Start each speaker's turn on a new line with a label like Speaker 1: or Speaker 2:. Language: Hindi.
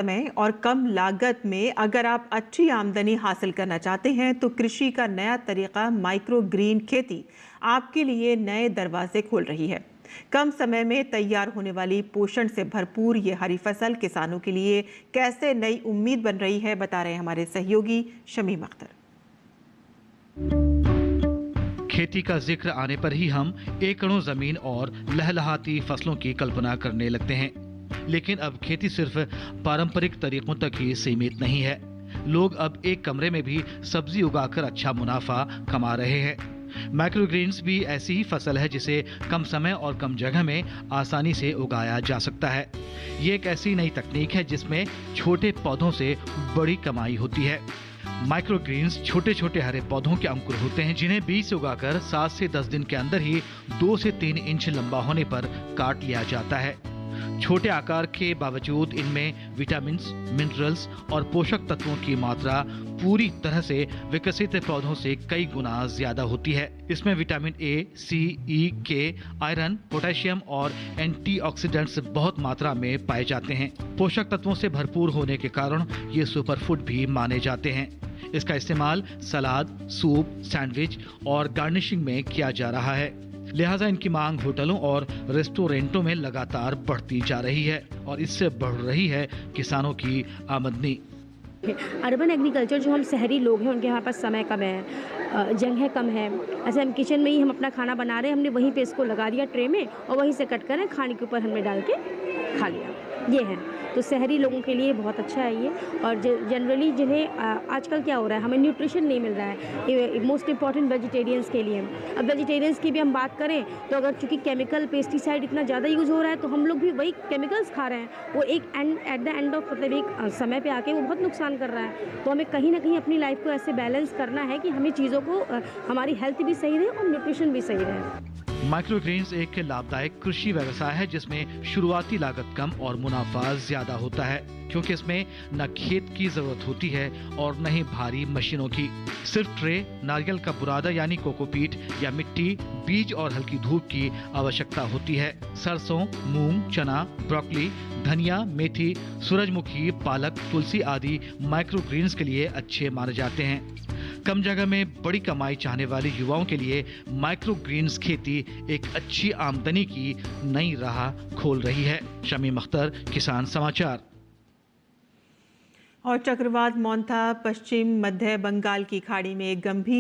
Speaker 1: समय और कम लागत में अगर आप अच्छी आमदनी हासिल करना चाहते हैं तो कृषि का नया तरीका माइक्रो ग्रीन खेती आपके लिए नए दरवाजे खोल रही है। कम समय में तैयार होने वाली पोषण से भरपूर ये हरी फसल किसानों के लिए कैसे नई उम्मीद बन रही है, बता रहे हैं हमारे सहयोगी शमीम अख्तर।
Speaker 2: खेती का जिक्र आने पर ही हम एकड़ों जमीन और लहलहाती फसलों की कल्पना करने लगते हैं। लेकिन अब खेती सिर्फ पारंपरिक तरीकों तक ही सीमित नहीं है। लोग अब एक कमरे में भी सब्जी उगाकर अच्छा मुनाफा कमा रहे हैं। माइक्रोग्रीन्स भी ऐसी ही फसल है जिसे कम समय और कम जगह में आसानी से उगाया जा सकता है। ये एक ऐसी नई तकनीक है जिसमें छोटे पौधों से बड़ी कमाई होती है। माइक्रोग्रीन्स छोटे छोटे हरे पौधों के अंकुर होते हैं जिन्हें बीज से उगाकर 7 से 10 दिन के अंदर ही 2 से 3 इंच लंबा होने पर काट लिया जाता है। छोटे आकार के बावजूद इनमें विटामिन्स, मिनरल्स और पोषक तत्वों की मात्रा पूरी तरह से विकसित पौधों से कई गुना ज्यादा होती है। इसमें विटामिन ए, सी, ई, के, आयरन, पोटेशियम और एंटीऑक्सीडेंट्स बहुत मात्रा में पाए जाते हैं। पोषक तत्वों से भरपूर होने के कारण ये सुपर फूड भी माने जाते हैं। इसका इस्तेमाल सलाद, सूप, सैंडविच और गार्निशिंग में किया जा रहा है। लिहाजा इनकी मांग होटलों और रेस्टोरेंटों में लगातार बढ़ती जा रही है और इससे बढ़ रही है किसानों की आमदनी।
Speaker 3: अर्बन एग्रीकल्चर जो हम शहरी लोग हैं उनके यहाँ पास समय कम है, जगह कम है। ऐसे हम किचन में ही हम अपना खाना बना रहे हैं, हमने वहीं पे इसको लगा दिया ट्रे में और वहीं से कट कर खाने के ऊपर हमने डाल के खा लिया। ये है तो शहरी लोगों के लिए बहुत अच्छा है ये। और जनरली जिन्हें आजकल क्या हो रहा है, हमें न्यूट्रिशन नहीं मिल रहा है, मोस्ट इम्पॉर्टेंट वेजिटेरियंस के लिए। अब वेजिटेरियंस की भी हम बात करें तो अगर चूँकि केमिकल पेस्टिसाइड इतना ज़्यादा यूज़ हो रहा है तो हम लोग भी वही केमिकल्स खा रहे हैं। वो एक एट द एंड ऑफ मतलब एक समय पे आके वो बहुत नुकसान कर रहा है। तो हमें कहीं ना कहीं अपनी लाइफ को ऐसे बैलेंस करना है कि हमें चीज़ों को हमारी हेल्थ भी सही रहे और न्यूट्रिशन भी सही रहे।
Speaker 2: माइक्रोग्रीन्स एक लाभदायक कृषि व्यवसाय है जिसमें शुरुआती लागत कम और मुनाफा ज्यादा होता है, क्योंकि इसमें न खेत की जरूरत होती है और न ही भारी मशीनों की। सिर्फ ट्रे, नारियल का बुरादा यानी कोकोपीट या मिट्टी, बीज और हल्की धूप की आवश्यकता होती है। सरसों, मूंग, चना, ब्रोकली, धनिया, मेथी, सूरजमुखी, पालक, तुलसी आदि माइक्रोग्रीन्स के लिए अच्छे माने जाते हैं। कम जगह में बड़ी कमाई चाहने वाले युवाओं के लिए माइक्रोग्रीन्स खेती एक अच्छी आमदनी की नई राह खोल रही है। शमीम अख्तर, किसान समाचार।
Speaker 1: और चक्रवात मोंथा पश्चिम मध्य बंगाल की खाड़ी में एक गंभीर